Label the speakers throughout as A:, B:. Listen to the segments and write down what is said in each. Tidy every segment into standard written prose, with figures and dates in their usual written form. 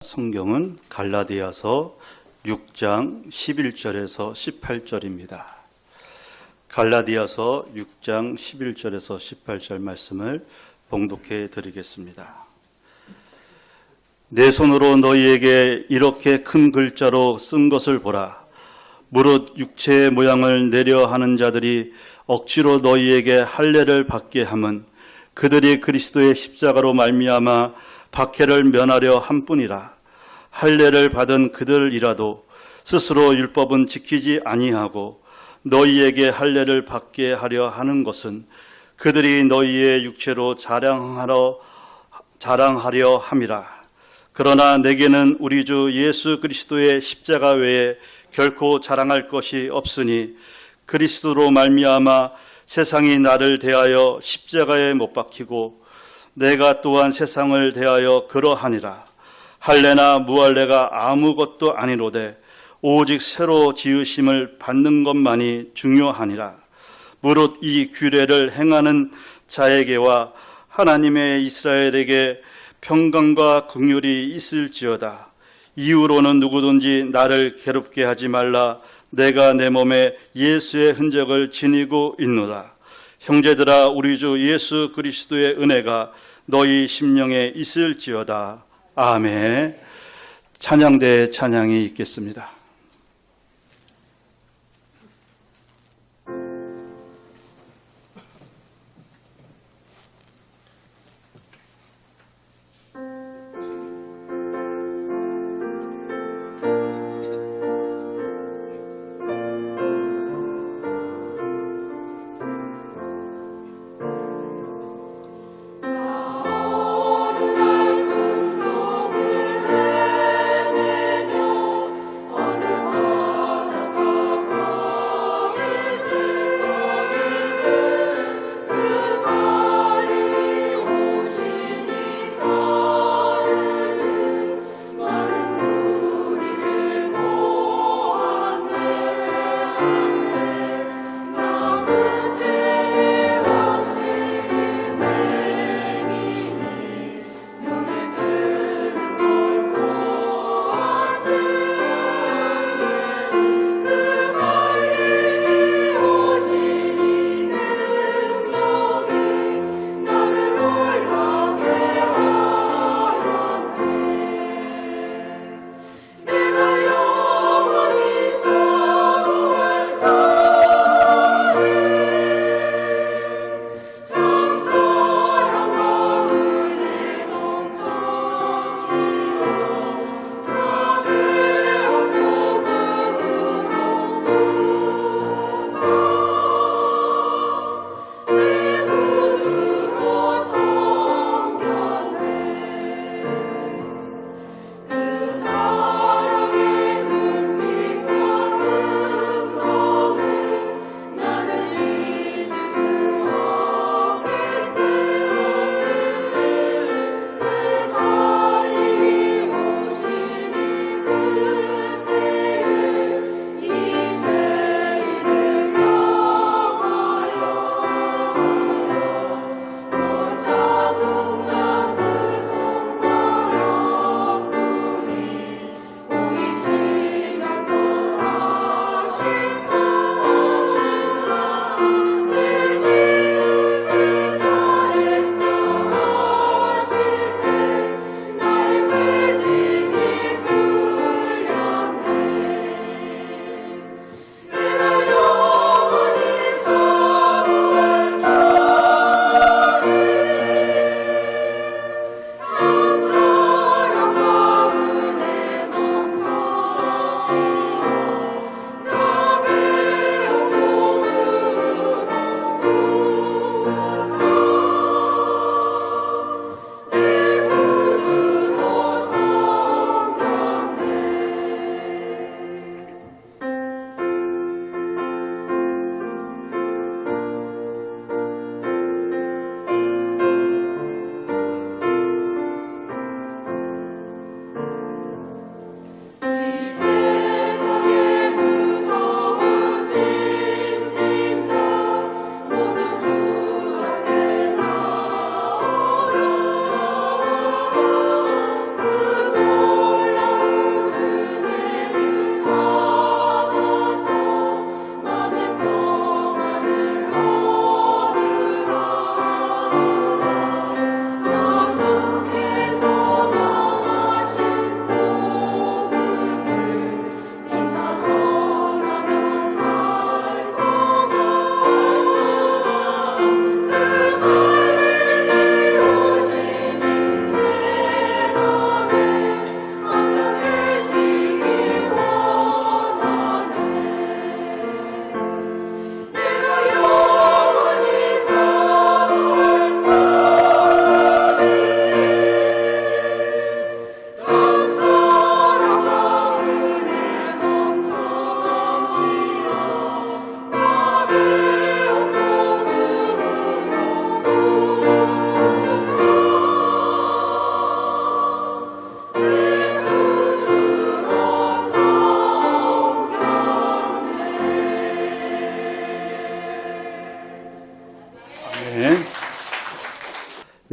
A: 성경은 갈라디아서 6장 11절에서 18절입니다. 갈라디아서 6장 11절에서 18절 말씀을 봉독해 드리겠습니다. 내 손으로 너희에게 이렇게 큰 글자로 쓴 것을 보라. 무릇 육체의 모양을 내려 하는 자들이 억지로 너희에게 할례를 받게 함은 그들이 그리스도의 십자가로 말미암아 박해를 면하려 함뿐이라. 할례를 받은 그들이라도 스스로 율법은 지키지 아니하고 너희에게 할례를 받게 하려 하는 것은 그들이 너희의 육체로 자랑하려 함이라. 그러나 내게는 우리 주 예수 그리스도의 십자가 외에 결코 자랑할 것이 없으니 그리스도로 말미암아 세상이 나를 대하여 십자가에 못 박히고 내가 또한 세상을 대하여 그러하니라. 할례나 무할례가 아무것도 아니로되 오직 새로 지으심을 받는 것만이 중요하니라. 무릇 이 규례를 행하는 자에게와 하나님의 이스라엘에게 평강과 긍휼이 있을지어다. 이후로는 누구든지 나를 괴롭게 하지 말라. 내가 내 몸에 예수의 흔적을 지니고 있노라. 형제들아, 우리 주 예수 그리스도의 은혜가 너희 심령에 있을지어다. 아멘. 찬양대의 찬양이 있겠습니다.
B: 어느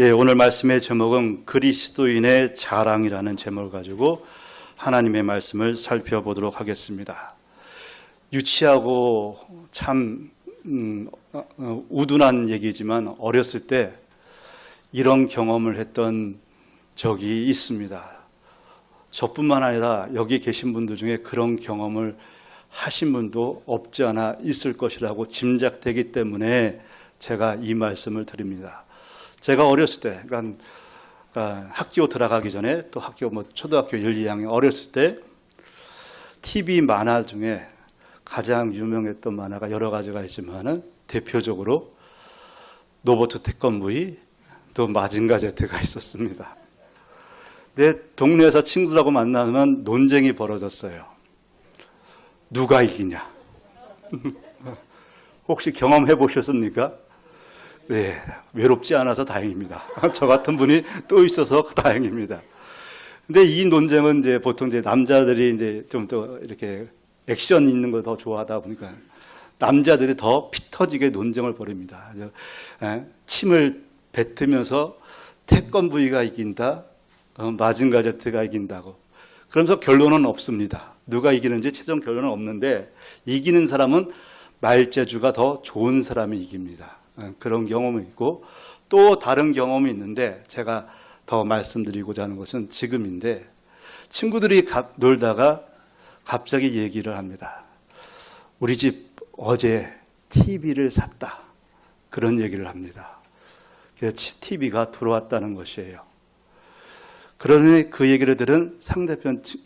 A: 네, 오늘 말씀의 제목은 그리스도인의 자랑이라는 제목을 가지고 하나님의 말씀을 살펴보도록 하겠습니다. 유치하고 참 우둔한 얘기지만 어렸을 때 이런 경험을 했던 적이 있습니다. 저뿐만 아니라 여기 계신 분들 중에 그런 경험을 하신 분도 없지 않아 있을 것이라고 짐작되기 때문에 제가 이 말씀을 드립니다. 제가 어렸을 때, 그러니까 학교 들어가기 전에 또 학교 초등학교 1, 2학년 어렸을 때 TV 만화 중에 가장 유명했던 만화가 여러 가지가 있지만은 대표적으로 로버트 태권브이 또 마징가 제트가 있었습니다. 내 동네에서 친구들하고 만나면 논쟁이 벌어졌어요. 누가 이기냐? 혹시 경험해 보셨습니까? 네, 외롭지 않아서 다행입니다. 저 같은 분이 또 있어서 다행입니다. 근데 이 논쟁은 이제 보통 이제 남자들이 이제 좀 더 이렇게 액션 있는 걸 더 좋아하다 보니까 남자들이 더 피 터지게 논쟁을 벌입니다. 침을 뱉으면서 태권브이가 이긴다, 마징가 제트가 이긴다고. 그러면서 결론은 없습니다. 누가 이기는지 최종 결론은 없는데 이기는 사람은 말재주가 더 좋은 사람이 이깁니다. 그런 경험이 있고 또 다른 경험이 있는데 제가 더 말씀드리고자 하는 것은 지금인데 친구들이 놀다가 갑자기 얘기를 합니다. 우리 집 어제 TV를 샀다. 그런 얘기를 합니다. 그래서 TV가 들어왔다는 것이에요. 그러니 그 얘기를 들은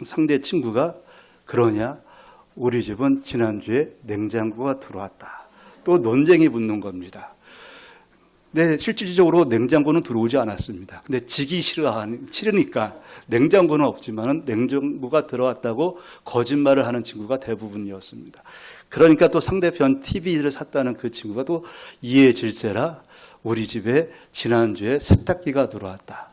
A: 상대 친구가 그러냐? 우리 집은 지난주에 냉장고가 들어왔다. 또 논쟁이 붙는 겁니다. 네, 실질적으로 냉장고는 들어오지 않았습니다. 근데 지기 싫으니까 냉장고는 없지만 냉장고가 들어왔다고 거짓말을 하는 친구가 대부분이었습니다. 그러니까 또 상대편 TV를 샀다는 그 친구가 또 이해 질세라 우리 집에 지난주에 세탁기가 들어왔다.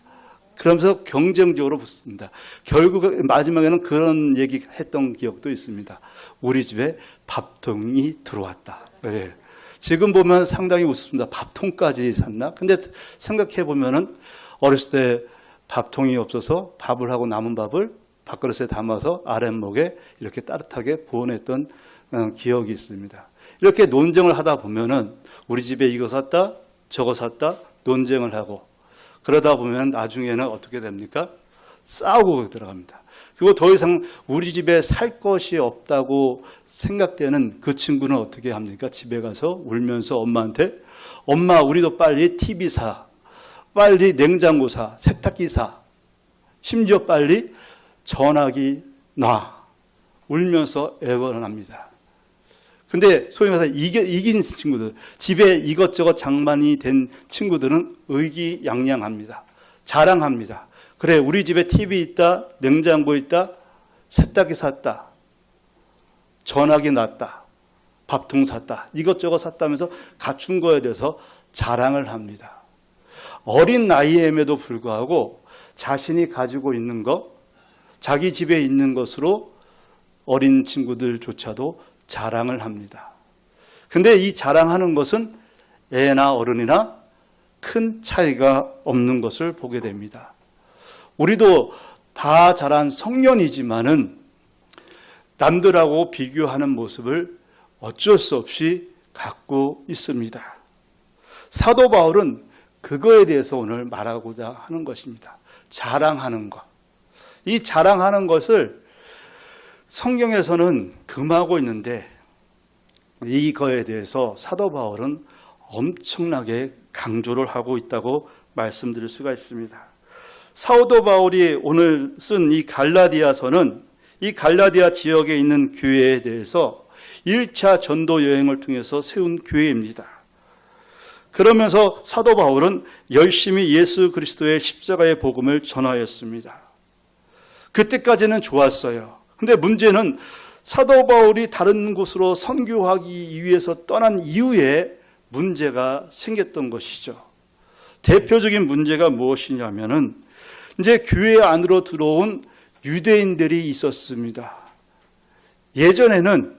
A: 그러면서 경쟁적으로 붙습니다. 결국 마지막에는 그런 얘기 했던 기억도 있습니다. 우리 집에 밥통이 들어왔다. 네. 지금 보면 상당히 우습습니다. 밥통까지 샀나? 근데 생각해 보면은 어렸을 때 밥통이 없어서 밥을 하고 남은 밥을 밥그릇에 담아서 아랫목에 이렇게 따뜻하게 보관했던 기억이 있습니다. 이렇게 논쟁을 하다 보면은 우리 집에 이거 샀다, 저거 샀다 논쟁을 하고 그러다 보면 나중에는 어떻게 됩니까? 싸우고 들어갑니다. 그리고 더 이상 우리 집에 살 것이 없다고 생각되는 그 친구는 어떻게 합니까? 집에 가서 울면서 엄마한테 엄마 우리도 빨리 TV 사, 빨리 냉장고 사, 세탁기 사, 심지어 빨리 전화기 놔 울면서 애걸을 합니다. 근데 소위 말해서 이긴 친구들, 집에 이것저것 장만이 된 친구들은 의기양양합니다. 자랑합니다. 그래, 우리 집에 TV 있다, 냉장고 있다, 세탁기 샀다, 전화기 놨다, 밥통 샀다, 이것저것 샀다면서 갖춘 거에 대해서 자랑을 합니다. 어린 나이임에도 불구하고 자신이 가지고 있는 것, 자기 집에 있는 것으로 어린 친구들조차도 자랑을 합니다. 근데 이 자랑하는 것은 애나 어른이나 큰 차이가 없는 것을 보게 됩니다. 우리도 다 자란 성년이지만은 남들하고 비교하는 모습을 어쩔 수 없이 갖고 있습니다. 사도 바울은 그거에 대해서 오늘 말하고자 하는 것입니다. 자랑하는 것. 이 자랑하는 것을 성경에서는 금하고 있는데 이거에 대해서 사도 바울은 엄청나게 강조를 하고 있다고 말씀드릴 수가 있습니다. 사도 바울이 오늘 쓴 이 갈라디아서는 이 갈라디아 지역에 있는 교회에 대해서 1차 전도 여행을 통해서 세운 교회입니다. 그러면서 사도 바울은 열심히 예수 그리스도의 십자가의 복음을 전하였습니다. 그때까지는 좋았어요. 근데 문제는 사도 바울이 다른 곳으로 선교하기 위해서 떠난 이후에 문제가 생겼던 것이죠. 대표적인 문제가 무엇이냐면은 이제 교회 안으로 들어온 유대인들이 있었습니다. 예전에는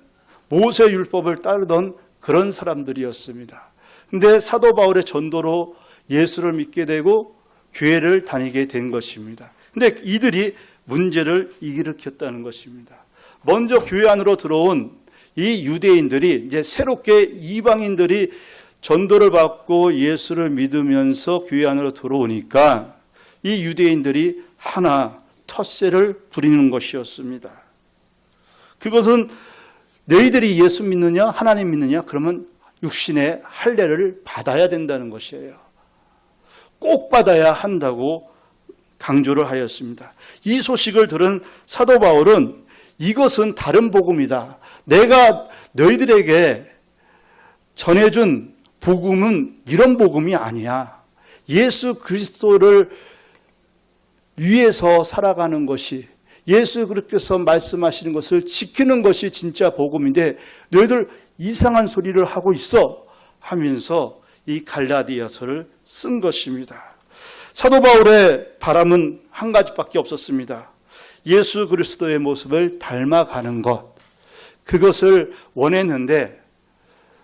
A: 모세 율법을 따르던 그런 사람들이었습니다. 근데 사도 바울의 전도로 예수를 믿게 되고 교회를 다니게 된 것입니다. 근데 이들이 문제를 일으켰다는 것입니다. 먼저 교회 안으로 들어온 이 유대인들이 이제 새롭게 이방인들이 전도를 받고 예수를 믿으면서 교회 안으로 들어오니까 이 유대인들이 하나 텃세를 부리는 것이었습니다. 그것은 너희들이 예수 믿느냐 하나님 믿느냐 그러면 육신의 할례를 받아야 된다는 것이에요. 꼭 받아야 한다고 강조를 하였습니다. 이 소식을 들은 사도 바울은 이것은 다른 복음이다. 내가 너희들에게 전해준 복음은 이런 복음이 아니야. 예수 그리스도를 위해서 살아가는 것이, 예수 그리스도께서 말씀하시는 것을 지키는 것이 진짜 복음인데 너희들 이상한 소리를 하고 있어 하면서 이 갈라디아서를 쓴 것입니다. 사도 바울의 바람은 한 가지밖에 없었습니다. 예수 그리스도의 모습을 닮아가는 것, 그것을 원했는데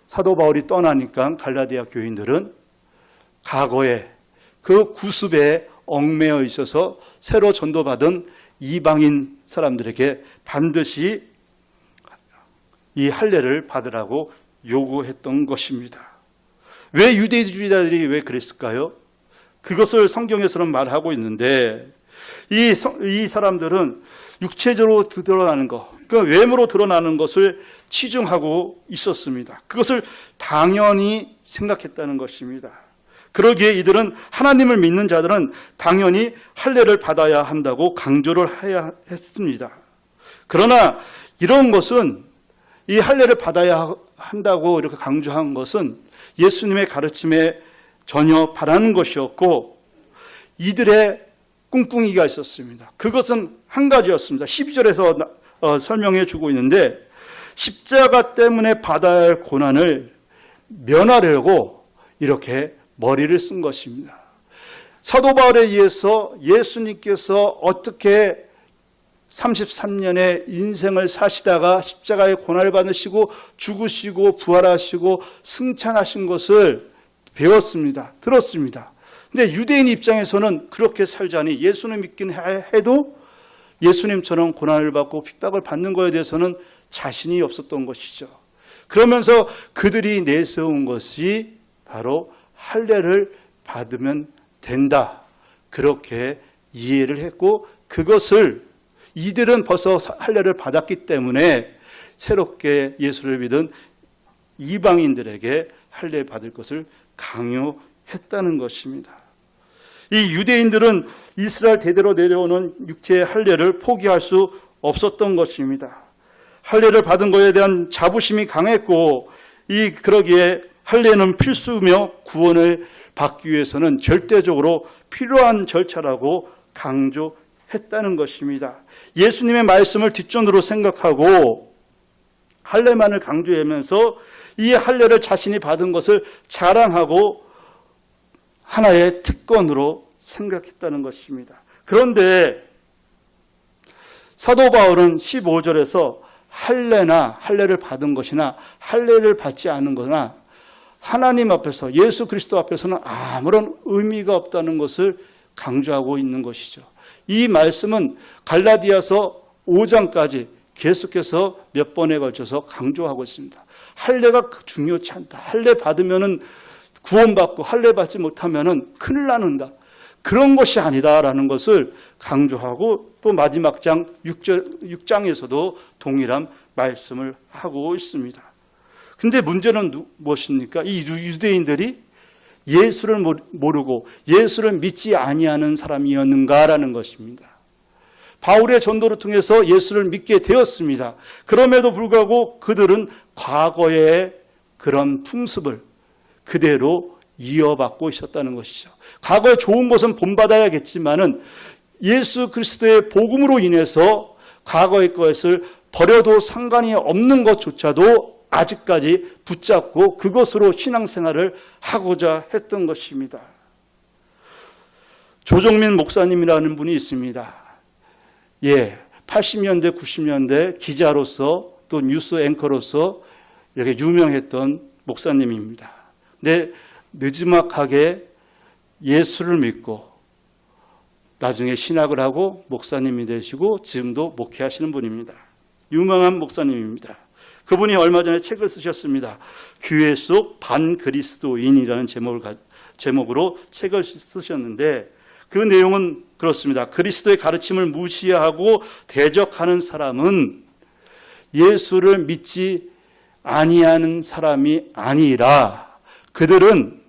A: 사도 바울이 떠나니까 갈라디아 교인들은 과거에 그 구습에 얽매여 있어서 새로 전도받은 이방인 사람들에게 반드시 이 할례를 받으라고 요구했던 것입니다. 왜 유대주의자들이 왜 그랬을까요? 그것을 성경에서는 말하고 있는데 이 사람들은 육체적으로 드러나는 것, 그 외모로 드러나는 것을 치중하고 있었습니다. 그것을 당연히 생각했다는 것입니다. 그러기에 이들은 하나님을 믿는 자들은 당연히 할례를 받아야 한다고 강조를 해야 했습니다. 그러나 이런 것은 이 할례를 받아야 한다고 이렇게 강조한 것은 예수님의 가르침에 전혀 바라는 것이었고 이들의 꿍꿍이가 있었습니다. 그것은 한 가지였습니다. 12절에서 설명해 주고 있는데 십자가 때문에 받아야 할 고난을 면하려고 이렇게 머리를 쓴 것입니다. 사도 바울에 의해서 예수님께서 어떻게 33년의 인생을 사시다가 십자가의 고난을 받으시고 죽으시고 부활하시고 승천하신 것을 배웠습니다. 들었습니다. 근데 유대인 입장에서는 그렇게 살자니 예수님 믿긴 해도 예수님처럼 고난을 받고 핍박을 받는 것에 대해서는 자신이 없었던 것이죠. 그러면서 그들이 내세운 것이 바로 할례를 받으면 된다. 그렇게 이해를 했고 그것을 이들은 벌써 할례를 받았기 때문에 새롭게 예수를 믿은 이방인들에게 할례 받을 것을 강요했다는 것입니다. 이 유대인들은 이스라엘 대대로 내려오는 육체의 할례를 포기할 수 없었던 것입니다. 할례를 받은 것에 대한 자부심이 강했고 그러기에 할례는 필수며 구원을 받기 위해서는 절대적으로 필요한 절차라고 강조했다는 것입니다. 예수님의 말씀을 뒷전으로 생각하고 할례만을 강조하면서 이 할례를 자신이 받은 것을 자랑하고 하나의 특권으로 생각했다는 것입니다. 그런데 사도 바울은 15절에서 할례를 받은 것이나 할례를 받지 않은 거나 하나님 앞에서 예수 그리스도 앞에서는 아무런 의미가 없다는 것을 강조하고 있는 것이죠. 이 말씀은 갈라디아서 5장까지 계속해서 몇 번에 걸쳐서 강조하고 있습니다. 할례가 중요치 않다. 할례 받으면은 구원받고 할례 받지 못하면은 큰일 나는다. 그런 것이 아니다라는 것을 강조하고 또 마지막 장 6장에서도 동일한 말씀을 하고 있습니다. 근데 문제는 무엇입니까? 이 유대인들이 예수를 모르고 예수를 믿지 아니하는 사람이었는가라는 것입니다. 바울의 전도를 통해서 예수를 믿게 되었습니다. 그럼에도 불구하고 그들은 과거의 그런 풍습을 그대로 이어받고 있었다는 것이죠. 과거에 좋은 것은 본받아야겠지만은 예수 그리스도의 복음으로 인해서 과거의 것을 버려도 상관이 없는 것조차도 아직까지 붙잡고 그것으로 신앙생활을 하고자 했던 것입니다. 조정민 목사님이라는 분이 있습니다. 80년대, 90년대 기자로서 또 뉴스 앵커로서 이렇게 유명했던 목사님입니다. 근데 느지막하게 예수를 믿고 나중에 신학을 하고 목사님이 되시고 지금도 목회하시는 분입니다. 유명한 목사님입니다. 그분이 얼마 전에 책을 쓰셨습니다. 교회 속 반그리스도인이라는 제목으로 책을 쓰셨는데 그 내용은 그렇습니다. 그리스도의 가르침을 무시하고 대적하는 사람은 예수를 믿지 아니하는 사람이 아니라 그들은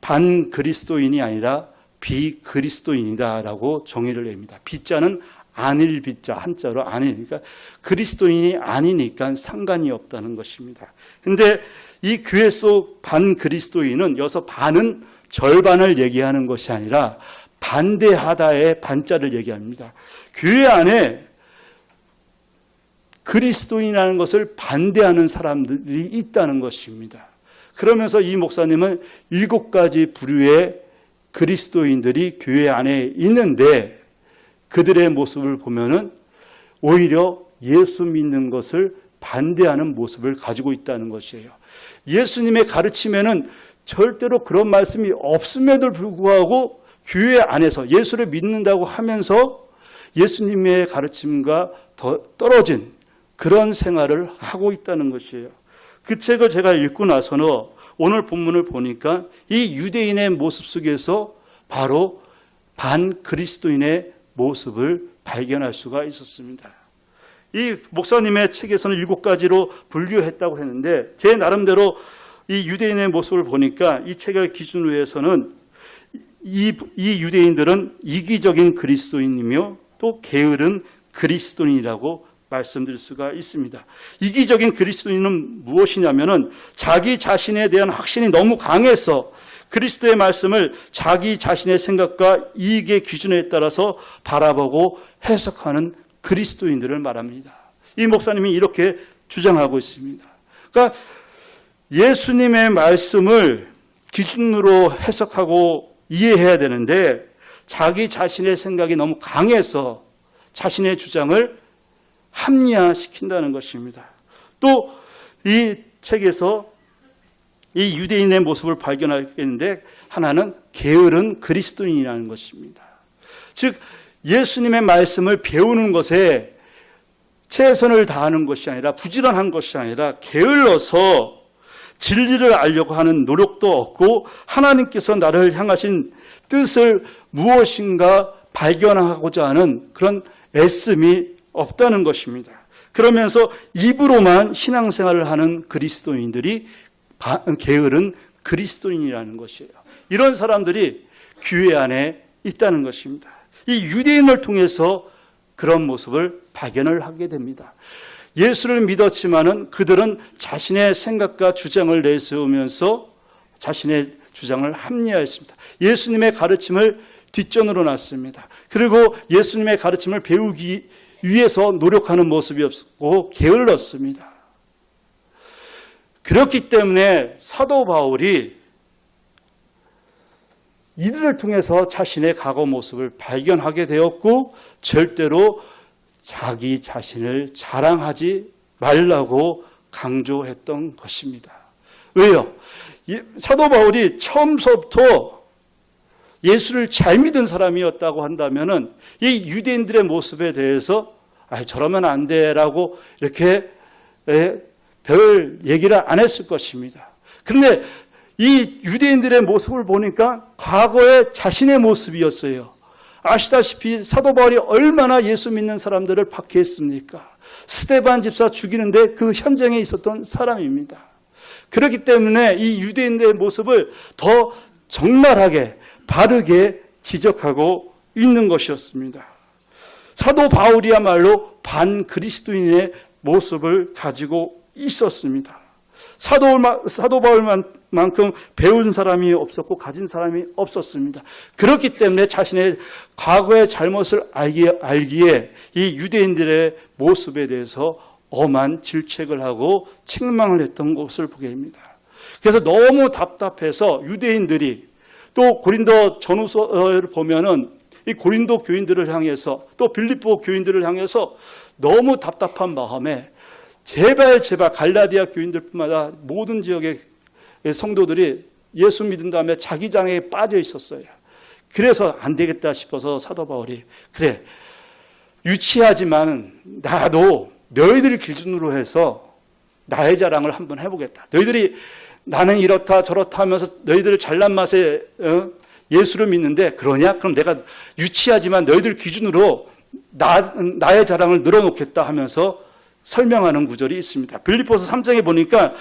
A: 반그리스도인이 아니라 비그리스도인이다라고 정의를 냅니다. 비자는 아닐 비자, 한자로 아니니까 그리스도인이 아니니까 상관이 없다는 것입니다. 그런데 이 교회 속 반그리스도인은 여기서 반은 절반을 얘기하는 것이 아니라 반대하다의 반자를 얘기합니다. 교회 안에 그리스도인이라는 것을 반대하는 사람들이 있다는 것입니다. 그러면서 이 목사님은 7가지 부류의 그리스도인들이 교회 안에 있는데 그들의 모습을 보면은 오히려 예수 믿는 것을 반대하는 모습을 가지고 있다는 것이에요. 예수님의 가르침에는 절대로 그런 말씀이 없음에도 불구하고 교회 안에서 예수를 믿는다고 하면서 예수님의 가르침과 더 떨어진 그런 생활을 하고 있다는 것이에요. 그 책을 제가 읽고 나서는 오늘 본문을 보니까 이 유대인의 모습 속에서 바로 반그리스도인의 모습을 발견할 수가 있었습니다. 이 목사님의 책에서는 7가지로 분류했다고 했는데 제 나름대로 이 유대인의 모습을 보니까 이 책을 기준으로 해서는 이 유대인들은 이기적인 그리스도인이며 또 게으른 그리스도인이라고 말씀드릴 수가 있습니다. 이기적인 그리스도인은 무엇이냐면은 자기 자신에 대한 확신이 너무 강해서 그리스도의 말씀을 자기 자신의 생각과 이익의 기준에 따라서 바라보고 해석하는 그리스도인들을 말합니다. 이 목사님이 이렇게 주장하고 있습니다. 그러니까 예수님의 말씀을 기준으로 해석하고 이해해야 되는데 자기 자신의 생각이 너무 강해서 자신의 주장을 합리화시킨다는 것입니다. 또 이 책에서 이 유대인의 모습을 발견하겠는데 하나는 게으른 그리스도인이라는 것입니다. 즉 예수님의 말씀을 배우는 것에 최선을 다하는 것이 아니라 부지런한 것이 아니라 게을러서 진리를 알려고 하는 노력도 없고 하나님께서 나를 향하신 뜻을 무엇인가 발견하고자 하는 그런 애씀이 없다는 것입니다. 그러면서 입으로만 신앙생활을 하는 그리스도인들이 게으른 그리스도인이라는 것이에요. 이런 사람들이 교회 안에 있다는 것입니다. 이 유대인을 통해서 그런 모습을 발견을 하게 됩니다. 예수를 믿었지만은 그들은 자신의 생각과 주장을 내세우면서 자신의 주장을 합리화했습니다. 예수님의 가르침을 뒷전으로 놨습니다. 그리고 예수님의 가르침을 배우기 위해서 노력하는 모습이 없고 게을렀습니다. 그렇기 때문에 사도 바울이 이들을 통해서 자신의 과거 모습을 발견하게 되었고 절대로 자기 자신을 자랑하지 말라고 강조했던 것입니다. 왜요? 사도 바울이 처음부터 예수를 잘 믿은 사람이었다고 한다면은 이 유대인들의 모습에 대해서 저러면 안 돼라고 이렇게 별 얘기를 안 했을 것입니다. 그런데 이 유대인들의 모습을 보니까 과거의 자신의 모습이었어요. 아시다시피 사도 바울이 얼마나 예수 믿는 사람들을 박해했습니까? 스데반 집사 죽이는데 그 현장에 있었던 사람입니다. 그렇기 때문에 이 유대인들의 모습을 더 적나라하게 바르게 지적하고 있는 것이었습니다. 사도 바울이야말로 반그리스도인의 모습을 가지고 있었습니다. 사도 바울만큼 배운 사람이 없었고 가진 사람이 없었습니다. 그렇기 때문에 자신의 과거의 잘못을 알기에 이 유대인들의 모습에 대해서 엄한 질책을 하고 책망을 했던 것을 보게 됩니다. 그래서 너무 답답해서 유대인들이 또 고린도 전후서를 보면은 이 고린도 교인들을 향해서 또 빌립보 교인들을 향해서 너무 답답한 마음에 제발 갈라디아 교인들뿐만 아니라 모든 지역의 성도들이 예수 믿은 다음에 자기장에 빠져 있었어요. 그래서 안 되겠다 싶어서 사도 바울이 그래 유치하지만 나도 너희들 기준으로 해서 나의 자랑을 한번 해보겠다. 너희들이 나는 이렇다 저렇다 하면서 너희들 잘난 맛에 예수를 믿는데 그러냐? 그럼 내가 유치하지만 너희들 기준으로 나의 자랑을 늘어놓겠다 하면서 설명하는 구절이 있습니다. 빌립보서 3장에 보니까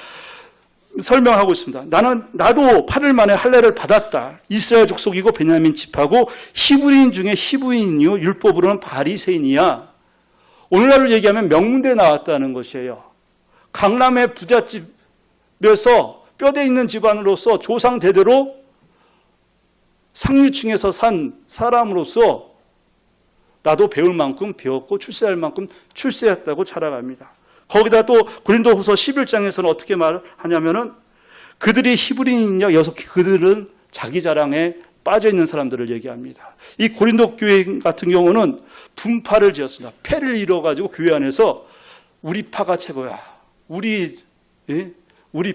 A: 설명하고 있습니다. 나도 8일 만에 할례를 받았다. 이스라엘 족속이고 베냐민 집하고 히브리인 중에 히브리인이요 율법으로는 바리새인이야. 오늘날로 얘기하면 명문대에 나왔다는 것이에요. 강남의 부잣집에서 뼈대 있는 집안으로서 조상 대대로 상류층에서 산 사람으로서 나도 배울 만큼 배웠고 출세할 만큼 출세했다고 자랑합니다. 거기다 또 고린도후서 11장에서는 어떻게 말하냐면은 그들이 히브리인이냐 그들은 자기 자랑에 빠져 있는 사람들을 얘기합니다. 이 고린도 교회 같은 경우는 분파를 지었습니다. 패를 이뤄가지고 교회 안에서 우리 파가 최고야. 우리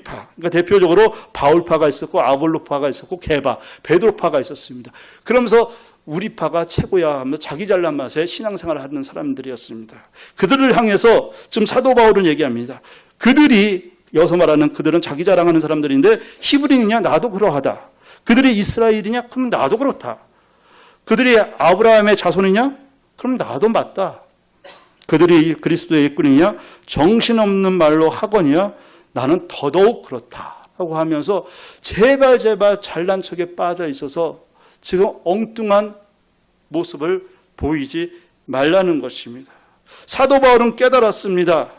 A: 파. 그러니까 대표적으로 바울파가 있었고 아볼로파가 있었고 게바, 베드로파가 있었습니다. 그러면서 우리 파가 최고야 하면서 자기 잘난 맛에 신앙생활을 하는 사람들이었습니다. 그들을 향해서 지금 사도 바울은 얘기합니다. 그들이 여기서 말하는 그들은 자기 자랑하는 사람들인데 히브리인이냐? 나도 그러하다. 그들이 이스라엘이냐? 그럼 나도 그렇다. 그들이 아브라함의 자손이냐? 그럼 나도 맞다. 그들이 그리스도의 일꾼이냐? 정신없는 말로 하거니와 나는 더더욱 그렇다 하고 하면서 제발 잘난 척에 빠져 있어서 지금 엉뚱한 모습을 보이지 말라는 것입니다. 사도 바울은 깨달았습니다.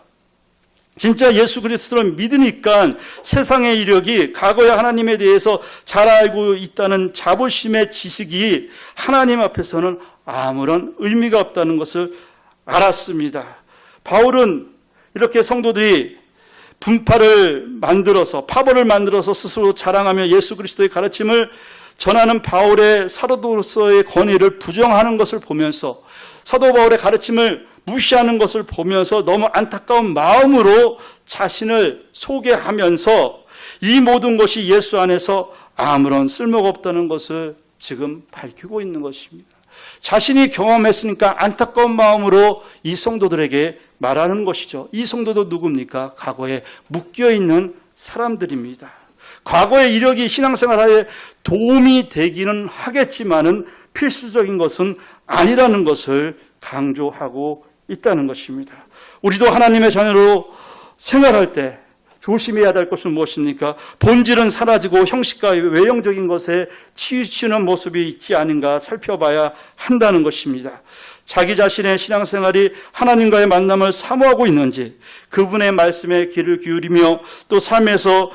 A: 진짜 예수 그리스도를 믿으니까 세상의 이력이 과거에 하나님에 대해서 잘 알고 있다는 자부심의 지식이 하나님 앞에서는 아무런 의미가 없다는 것을 알았습니다. 바울은 이렇게 성도들이 분파를 만들어서 파벌을 만들어서 스스로 자랑하며 예수 그리스도의 가르침을 전하는 바울의 사도로서의 권위를 부정하는 것을 보면서 사도 바울의 가르침을 무시하는 것을 보면서 너무 안타까운 마음으로 자신을 소개하면서 이 모든 것이 예수 안에서 아무런 쓸모가 없다는 것을 지금 밝히고 있는 것입니다. 자신이 경험했으니까 안타까운 마음으로 이 성도들에게 말하는 것이죠. 이 성도도 누굽니까? 과거에 묶여있는 사람들입니다. 과거의 이력이 신앙생활에 도움이 되기는 하겠지만은 필수적인 것은 아니라는 것을 강조하고 있다는 것입니다. 우리도 하나님의 자녀로 생활할 때 조심해야 될 것은 무엇입니까? 본질은 사라지고 형식과 외형적인 것에 치우치는 모습이 있지 않은가 살펴봐야 한다는 것입니다. 자기 자신의 신앙생활이 하나님과의 만남을 사모하고 있는지, 그분의 말씀에 귀를 기울이며 또 삶에서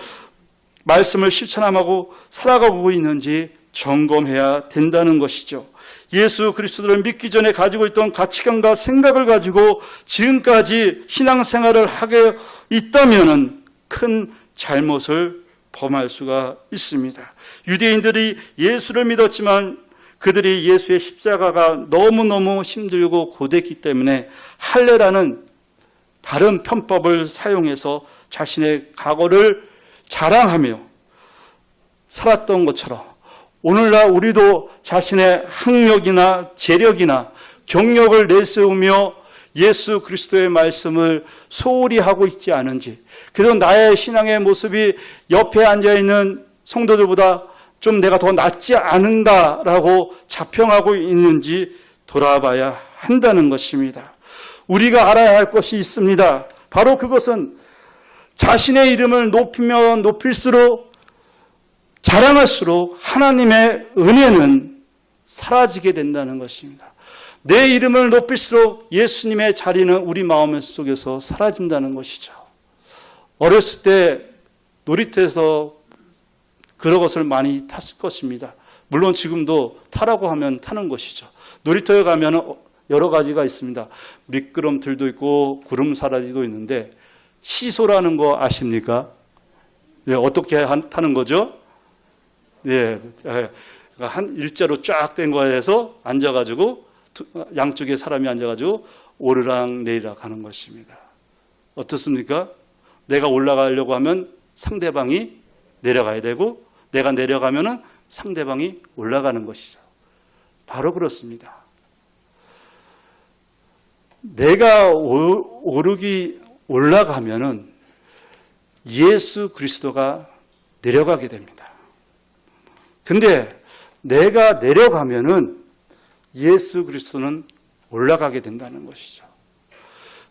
A: 말씀을 실천하고 살아가고 있는지 점검해야 된다는 것이죠. 예수 그리스도를 믿기 전에 가지고 있던 가치관과 생각을 가지고 지금까지 신앙생활을 하게 있다면은 큰 잘못을 범할 수가 있습니다. 유대인들이 예수를 믿었지만 그들이 예수의 십자가가 너무너무 힘들고 고됐기 때문에 할례라는 다른 편법을 사용해서 자신의 과거를 자랑하며 살았던 것처럼 오늘날 우리도 자신의 학력이나 재력이나 경력을 내세우며 예수 그리스도의 말씀을 소홀히 하고 있지 않은지, 그래도 나의 신앙의 모습이 옆에 앉아있는 성도들보다 좀 내가 더 낫지 않은가라고 자평하고 있는지 돌아봐야 한다는 것입니다. 우리가 알아야 할 것이 있습니다. 바로 그것은 자신의 이름을 높이면 높일수록 자랑할수록 하나님의 은혜는 사라지게 된다는 것입니다. 내 이름을 높일수록 예수님의 자리는 우리 마음 속에서 사라진다는 것이죠. 어렸을 때 놀이터에서 그런 것을 많이 탔을 것입니다. 물론 지금도 타라고 하면 타는 것이죠. 놀이터에 가면 여러 가지가 있습니다. 미끄럼틀도 있고 구름사라지도 있는데 시소라는 거 아십니까? 네, 어떻게 타는 거죠? 네, 한 일자로 쫙 된 거에서 앉아가지고 양쪽에 사람이 앉아가지고 오르락 내리락 하는 것입니다. 어떻습니까? 내가 올라가려고 하면 상대방이 내려가야 되고 내가 내려가면은 상대방이 올라가는 것이죠. 바로 그렇습니다. 내가 올라가면은 예수 그리스도가 내려가게 됩니다. 근데 내가 내려가면은 예수 그리스도는 올라가게 된다는 것이죠.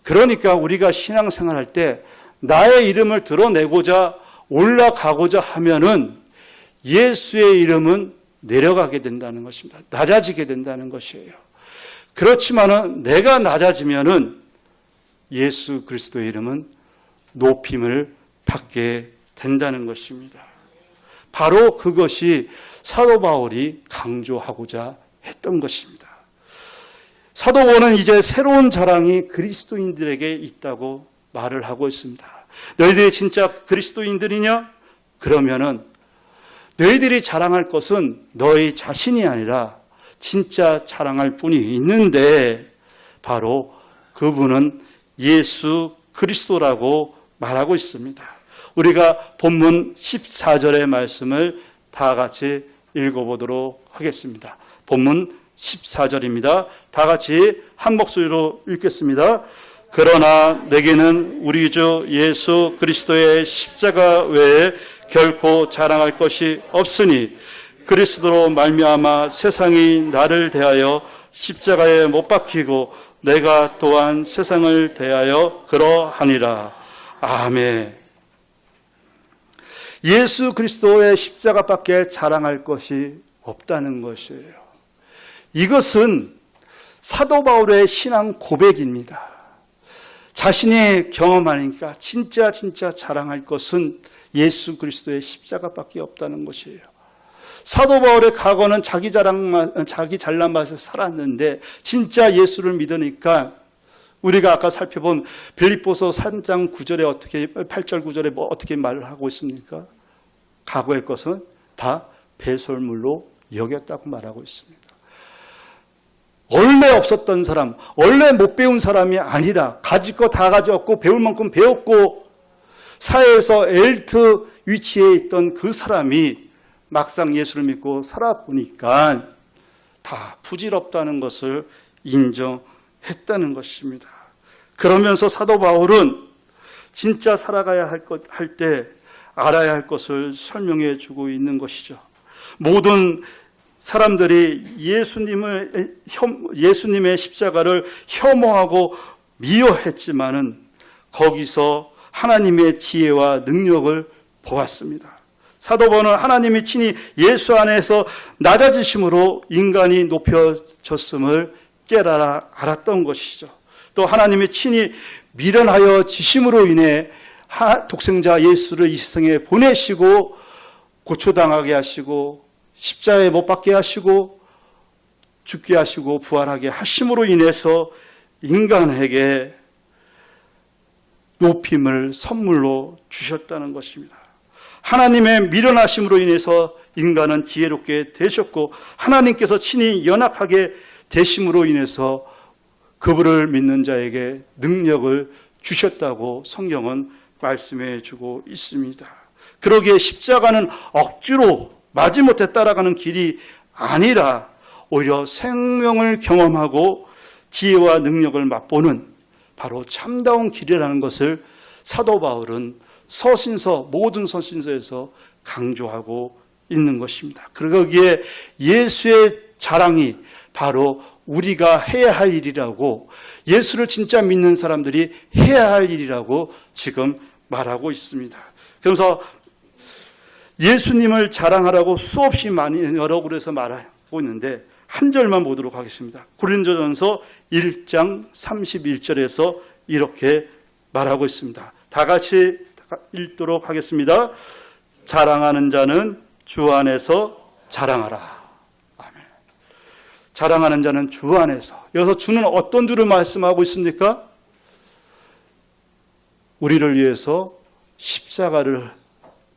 A: 그러니까 우리가 신앙생활할 때 나의 이름을 드러내고자 올라가고자 하면은 예수의 이름은 내려가게 된다는 것입니다. 낮아지게 된다는 것이에요. 그렇지만은 내가 낮아지면은 예수 그리스도의 이름은 높임을 받게 된다는 것입니다. 바로 그것이 사도 바울이 강조하고자 했던 것입니다. 사도 바울은 이제 새로운 자랑이 그리스도인들에게 있다고 말을 하고 있습니다. 너희들이 진짜 그리스도인들이냐? 그러면은 너희들이 자랑할 것은 너희 자신이 아니라 진짜 자랑할 분이 있는데 바로 그분은 예수 그리스도라고 말하고 있습니다. 우리가 본문 14절의 말씀을 다 같이 읽어보도록 하겠습니다. 본문 14절입니다. 다 같이 한 목소리로 읽겠습니다. 그러나 내게는 우리 주 예수 그리스도의 십자가 외에 결코 자랑할 것이 없으니 그리스도로 말미암아 세상이 나를 대하여 십자가에 못 박히고 내가 또한 세상을 대하여 그러하니라. 아멘. 예수 그리스도의 십자가밖에 자랑할 것이 없다는 것이에요. 이것은 사도 바울의 신앙 고백입니다. 자신이 경험하니까 진짜 자랑할 것은 예수 그리스도의 십자가밖에 없다는 것이에요. 사도 바울의 과거는 자기 잘난 맛에 살았는데 진짜 예수를 믿으니까 우리가 아까 살펴본 빌립보서 3장 9절에 8절 9절에 어떻게 말을 하고 있습니까? 과거의 것은 다 배설물로 여겼다고 말하고 있습니다. 원래 없었던 사람, 원래 못 배운 사람이 아니라 가질 거 다 가졌고 배울 만큼 배웠고 사회에서 엘트 위치에 있던 그 사람이 막상 예수를 믿고 살아보니까 다 부질없다는 것을 인정했다는 것입니다. 그러면서 사도 바울은 진짜 살아가야 할 때 알아야 할 것을 설명해 주고 있는 것이죠. 모든 사람들이 예수님의 십자가를 혐오하고 미워했지만은 거기서 하나님의 지혜와 능력을 보았습니다. 사도 바울은 하나님이 친히 예수 안에서 낮아지심으로 인간이 높여졌음을 깨달아 알았던 것이죠. 또 하나님이 친히 미련하여 지심으로 인해 독생자 예수를 이 세상에 보내시고 고초당하게 하시고 십자가에 못 박게 하시고 죽게 하시고 부활하게 하심으로 인해서 인간에게 높임을 선물로 주셨다는 것입니다. 하나님의 미련하심으로 인해서 인간은 지혜롭게 되셨고 하나님께서 친히 연약하게 되심으로 인해서 그분을 믿는 자에게 능력을 주셨다고 성경은 말씀해 주고 있습니다. 그러기에 십자가는 억지로 마지못해 따라가는 길이 아니라 오히려 생명을 경험하고 지혜와 능력을 맛보는 바로 참다운 길이라는 것을 사도 바울은 모든 서신서에서 강조하고 있는 것입니다. 그러기에 예수의 자랑이 바로 우리가 해야 할 일이라고, 예수를 진짜 믿는 사람들이 해야 할 일이라고 지금 말하고 있습니다. 그래서 예수님을 자랑하라고 수없이 많이 여러 곳에서 말하고 있는데 한 절만 보도록 하겠습니다. 고린도전서 1장 31절에서 이렇게 말하고 있습니다. 다 같이 읽도록 하겠습니다. 자랑하는 자는 주 안에서 자랑하라. 아멘. 자랑하는 자는 주 안에서. 여기서 주는 어떤 주를 말씀하고 있습니까? 우리를 위해서 십자가를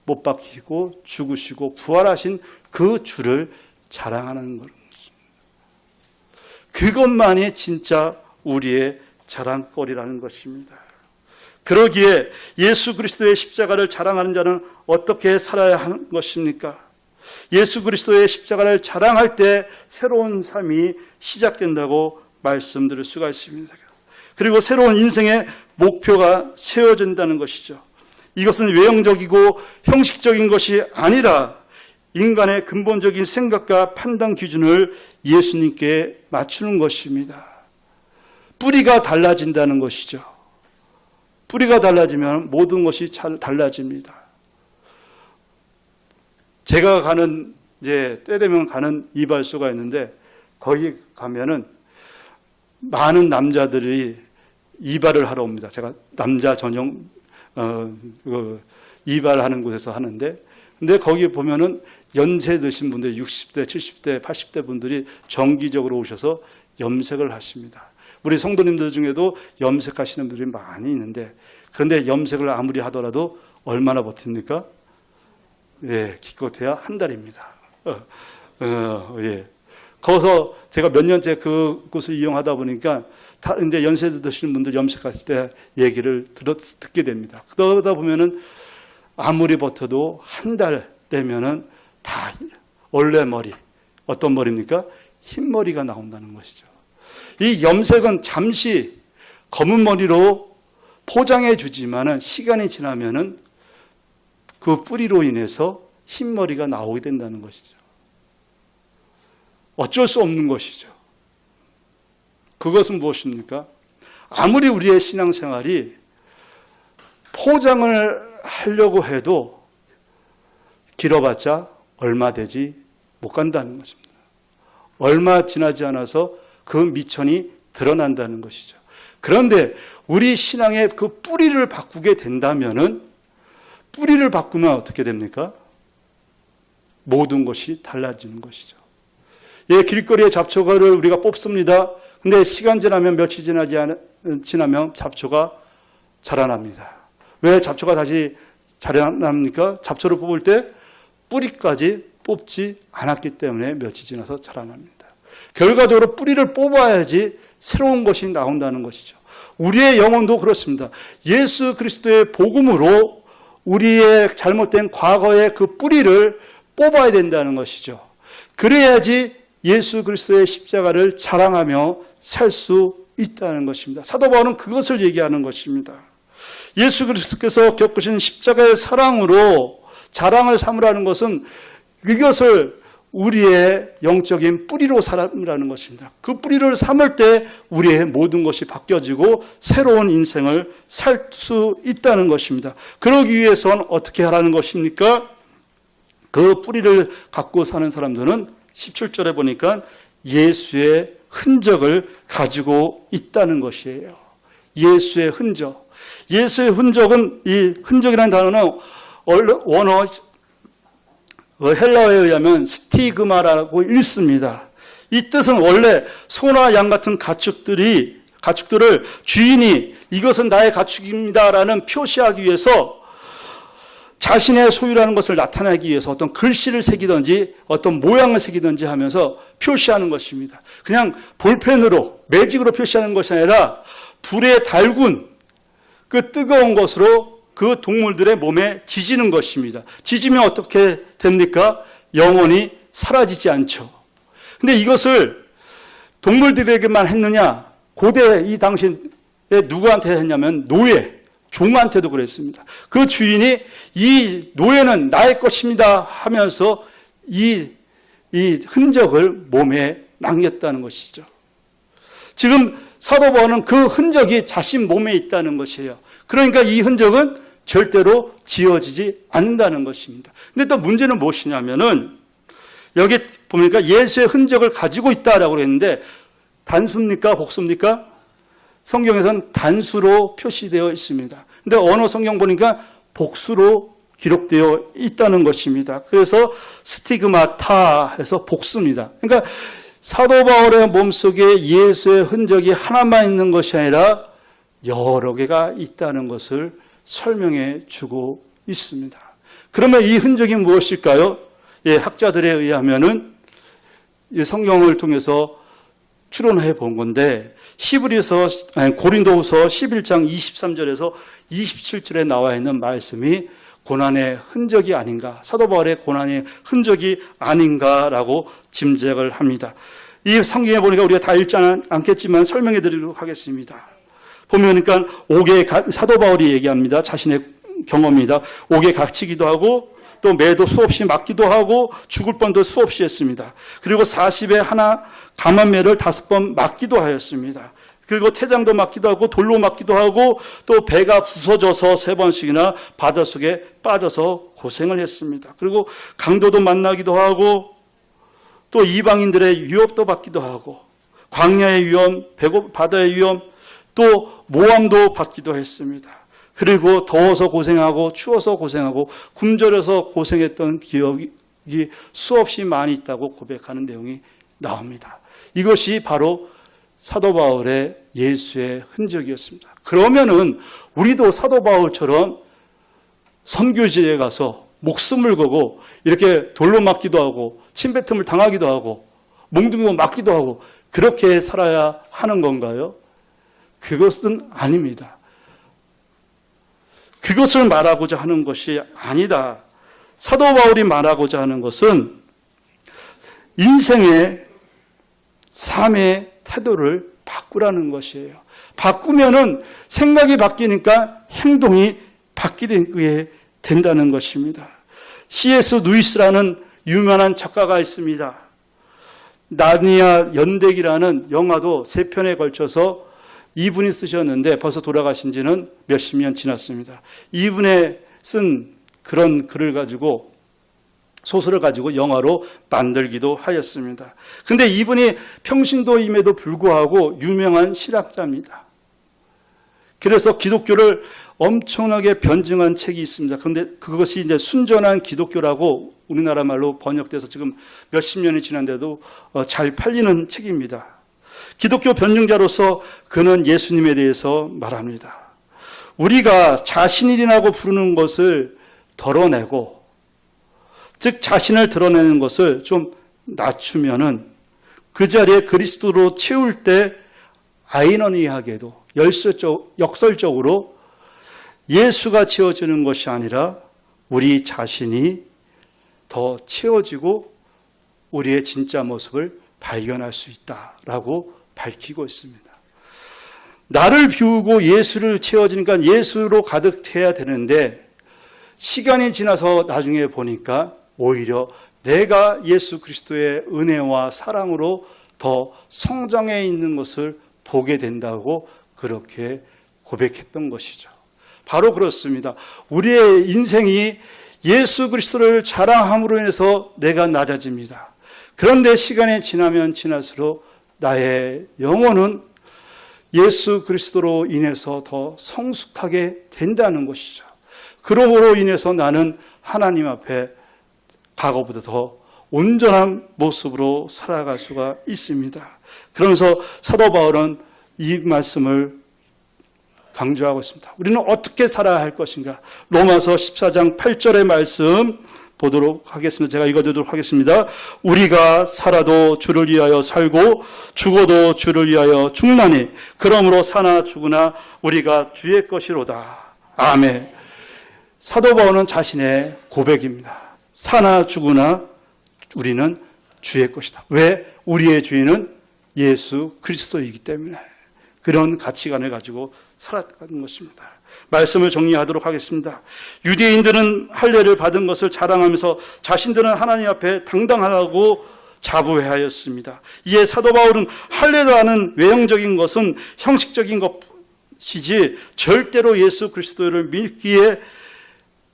A: 못 박히고 죽으시고 부활하신 그 주를 자랑하는 것입니다. 그것만이 진짜 우리의 자랑거리라는 것입니다. 그러기에 예수 그리스도의 십자가를 자랑하는 자는 어떻게 살아야 하는 것입니까? 예수 그리스도의 십자가를 자랑할 때 새로운 삶이 시작된다고 말씀드릴 수가 있습니다. 그리고 새로운 인생의 목표가 세워진다는 것이죠. 이것은 외형적이고 형식적인 것이 아니라 인간의 근본적인 생각과 판단 기준을 예수님께 맞추는 것입니다. 뿌리가 달라진다는 것이죠. 뿌리가 달라지면 모든 것이 달라집니다. 제가 가는, 때 되면 가는 이발소가 있는데, 거기 가면은 많은 남자들이 이발을 하러 옵니다. 제가 남자 전용, 이발하는 곳에서 하는데, 근데 거기 보면은 연세 드신 분들, 60대, 70대, 80대 분들이 정기적으로 오셔서 염색을 하십니다. 우리 성도님들 중에도 염색하시는 분들이 많이 있는데, 그런데 염색을 아무리 하더라도 얼마나 버팁니까? 예, 기껏해야 한 달입니다. 예. 거기서 제가 몇 년째 그곳을 이용하다 보니까 다 이제 연세 드시는 분들 염색하실 때 얘기를 듣게 됩니다. 그러다 보면은 아무리 버텨도 한 달 되면은 다 원래 머리, 어떤 머리입니까? 흰 머리가 나온다는 것이죠. 이 염색은 잠시 검은 머리로 포장해 주지만은 시간이 지나면은 그 뿌리로 인해서 흰 머리가 나오게 된다는 것이죠. 어쩔 수 없는 것이죠. 그것은 무엇입니까? 아무리 우리의 신앙생활이 포장을 하려고 해도 길어봤자 얼마 되지 못 간다는 것입니다. 얼마 지나지 않아서 그 미천이 드러난다는 것이죠. 그런데 우리 신앙의 그 뿌리를 바꾸게 된다면은, 뿌리를 바꾸면 어떻게 됩니까? 모든 것이 달라지는 것이죠. 예, 길거리에 잡초가를 우리가 뽑습니다. 근데 시간 지나면, 며칠 지나면 잡초가 자라납니다. 왜 잡초가 다시 자라납니까? 잡초를 뽑을 때 뿌리까지 뽑지 않았기 때문에 며칠 지나서 자라납니다. 결과적으로 뿌리를 뽑아야지 새로운 것이 나온다는 것이죠. 우리의 영혼도 그렇습니다. 예수 그리스도의 복음으로 우리의 잘못된 과거의 그 뿌리를 뽑아야 된다는 것이죠. 그래야지 예수 그리스도의 십자가를 자랑하며 살 수 있다는 것입니다. 사도 바울은 그것을 얘기하는 것입니다. 예수 그리스도께서 겪으신 십자가의 사랑으로 자랑을 삼으라는 것은 이것을 우리의 영적인 뿌리로 삼으라는 것입니다. 그 뿌리를 삼을 때 우리의 모든 것이 바뀌어지고 새로운 인생을 살 수 있다는 것입니다. 그러기 위해서는 어떻게 하라는 것입니까? 그 뿌리를 갖고 사는 사람들은 17절에 보니까 예수의 흔적을 가지고 있다는 것이에요. 예수의 흔적. 예수의 흔적은, 이 흔적이라는 단어는 원어 헬라어에 의하면 스티그마라고 읽습니다. 이 뜻은 원래 소나 양 같은 가축들을 주인이 이것은 나의 가축입니다라는 표시하기 위해서 자신의 소유라는 것을 나타내기 위해서 어떤 글씨를 새기든지 어떤 모양을 새기든지 하면서 표시하는 것입니다. 그냥 볼펜으로, 매직으로 표시하는 것이 아니라 불에 달군 그 뜨거운 것으로 그 동물들의 몸에 지지는 것입니다. 지지면 어떻게 됩니까? 영원히 사라지지 않죠. 근데 이것을 동물들에게만 했느냐? 고대 이 당시에 누구한테 했냐면 노예, 종한테도 그랬습니다. 그 주인이 이 노예는 나의 것입니다 하면서 이 흔적을 몸에 남겼다는 것이죠. 지금 사도 바울은 그 흔적이 자신 몸에 있다는 것이에요. 그러니까 이 흔적은 절대로 지워지지 않는다는 것입니다. 근데 또 문제는 무엇이냐면은 여기 보니까 예수의 흔적을 가지고 있다라고 했는데 단수입니까? 복수입니까? 성경에서는 단수로 표시되어 있습니다. 근데 언어 성경 보니까 복수로 기록되어 있다는 것입니다. 그래서 스티그마타 해서 복수입니다. 그러니까 사도 바울의 몸속에 예수의 흔적이 하나만 있는 것이 아니라 여러 개가 있다는 것을 설명해 주고 있습니다. 그러면 이 흔적이 무엇일까요? 예, 학자들에 의하면은 이 성경을 통해서 추론해 본 건데 고린도후서 11장 23절에서 27절에 나와 있는 말씀이 고난의 흔적이 아닌가, 사도 바울의 고난의 흔적이 아닌가라고 짐작을 합니다. 이 성경에 보니까 우리가 다 읽지 않겠지만 설명해 드리도록 하겠습니다. 보면 그러니까 옥에 사도 바울이 얘기합니다. 자신의 경험입니다. 옥에 갇히기도 하고 또 매도 수없이 맞기도 하고 죽을 뻔도 수없이 했습니다. 그리고 40에 하나 감한매를 5번 맞기도 하였습니다. 그리고 태장도 맞기도 하고 돌로 맞기도 하고 또 배가 부서져서 3번씩이나 바닷속에 빠져서 고생을 했습니다. 그리고 강도도 만나기도 하고 또 이방인들의 유혹도 받기도 하고 광야의 위험, 바다의 위험, 또 모함도 받기도 했습니다. 그리고 더워서 고생하고 추워서 고생하고 굶주려서 고생했던 기억이 수없이 많이 있다고 고백하는 내용이 나옵니다. 이것이 바로 사도 바울의 예수의 흔적이었습니다. 그러면은 우리도 사도 바울처럼 선교지에 가서 목숨을 걸고 이렇게 돌로 맞기도 하고 침뱉음을 당하기도 하고 몽둥이로 맞기도 하고 그렇게 살아야 하는 건가요? 그것은 아닙니다. 그것을 말하고자 하는 것이 아니다. 사도 바울이 말하고자 하는 것은 인생의 삶의 태도를 바꾸라는 것이에요. 바꾸면은 생각이 바뀌니까 행동이 바뀌게 된다는 것입니다. C.S. 루이스라는 유명한 작가가 있습니다. 나르니아 연대기라는 영화도 3편에 걸쳐서 이분이 쓰셨는데 벌써 돌아가신 지는 몇십 년 지났습니다. 이분의 쓴 그런 글을 가지고 소설을 가지고 영화로 만들기도 하였습니다. 그런데 이분이 평신도임에도 불구하고 유명한 신학자입니다. 그래서 기독교를 엄청나게 변증한 책이 있습니다. 그런데 그것이 이제 순전한 기독교라고 우리나라 말로 번역돼서 지금 몇십 년이 지난데도 잘 팔리는 책입니다. 기독교 변증자로서 그는 예수님에 대해서 말합니다. 우리가 자신이라고 부르는 것을 덜어내고, 즉 자신을 드러내는 것을 좀 낮추면은 그 자리에 그리스도로 채울 때 아이러니하게도 역설적으로 예수가 채워지는 것이 아니라 우리 자신이 더 채워지고 우리의 진짜 모습을 발견할 수 있다라고 밝히고 있습니다. 나를 비우고 예수를 채워지니까 예수로 가득해야 되는데 시간이 지나서 나중에 보니까 오히려 내가 예수 그리스도의 은혜와 사랑으로 더 성장해 있는 것을 보게 된다고 그렇게 고백했던 것이죠. 바로 그렇습니다. 우리의 인생이 예수 그리스도를 자랑함으로 인해서 내가 낮아집니다. 그런데 시간이 지나면 지날수록 나의 영혼은 예수 그리스도로 인해서 더 성숙하게 된다는 것이죠. 그러므로 인해서 나는 하나님 앞에 과거보다 더 온전한 모습으로 살아갈 수가 있습니다. 그러면서 사도 바울은 이 말씀을 강조하고 있습니다. 우리는 어떻게 살아야 할 것인가? 로마서 14장 8절의 말씀 보도록 하겠습니다. 제가 읽어드리도록 하겠습니다. 우리가 살아도 주를 위하여 살고 죽어도 주를 위하여 죽나니 그러므로 사나 죽으나 우리가 주의 것이로다. 아멘. 사도 바울은 자신의 고백입니다. 사나 죽으나 우리는 주의 것이다. 왜? 우리의 주인은 예수 그리스도이기 때문에 그런 가치관을 가지고 살아가는 것입니다. 말씀을 정리하도록 하겠습니다. 유대인들은 할례를 받은 것을 자랑하면서 자신들은 하나님 앞에 당당하다고 자부하였습니다. 이에 사도 바울은 할례라는 외형적인 것은 형식적인 것이지 절대로 예수 그리스도를 믿기에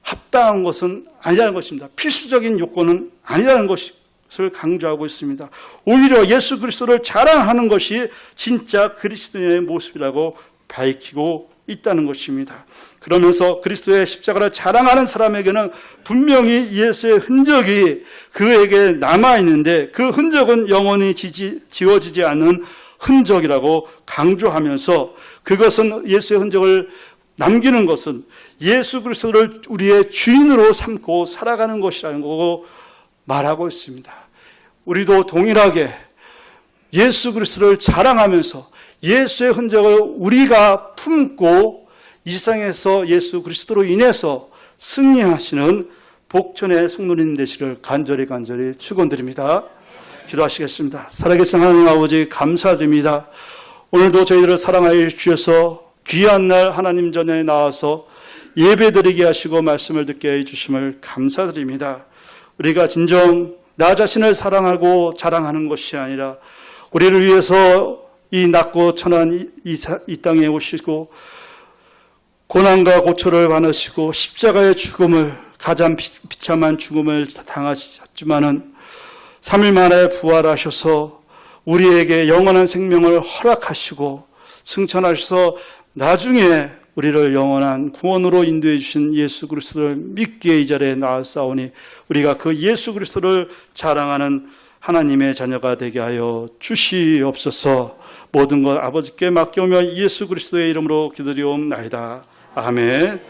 A: 합당한 것은 아니라는 것입니다. 필수적인 요건은 아니라는 것을 강조하고 있습니다. 오히려 예수 그리스도를 자랑하는 것이 진짜 그리스도인의 모습이라고 밝히고 있다는 것입니다. 그러면서 그리스도의 십자가를 자랑하는 사람에게는 분명히 예수의 흔적이 그에게 남아있는데 그 흔적은 영원히 지워지지 않는 흔적이라고 강조하면서 그것은 예수의 흔적을 남기는 것은 예수 그리스도를 우리의 주인으로 삼고 살아가는 것이라는 거고 말하고 있습니다. 우리도 동일하게 예수 그리스도를 자랑하면서 예수의 흔적을 우리가 품고 이 세상에서 예수 그리스도로 인해서 승리하시는 복전의 성도님 되시를 간절히 축원드립니다. 기도하시겠습니다. 살아계신 하나님 아버지 감사드립니다. 오늘도 저희들을 사랑하여 주셔서 귀한 날 하나님 전에 나와서 예배드리게 하시고 말씀을 듣게 해주심을 감사드립니다. 우리가 진정 나 자신을 사랑하고 자랑하는 것이 아니라 우리를 위해서 이 낮고 천한 이 땅에 오시고 고난과 고초를 받으시고 십자가의 죽음을 가장 비참한 죽음을 당하셨지만은 3일 만에 부활하셔서 우리에게 영원한 생명을 허락하시고 승천하셔서 나중에 우리를 영원한 구원으로 인도해 주신 예수 그리스도를 믿기에 이 자리에 나아싸우니 우리가 그 예수 그리스도를 자랑하는 하나님의 자녀가 되게 하여 주시옵소서. 모든 것 아버지께 맡겨오며 예수 그리스도의 이름으로 기도드리옵나이다. 아멘.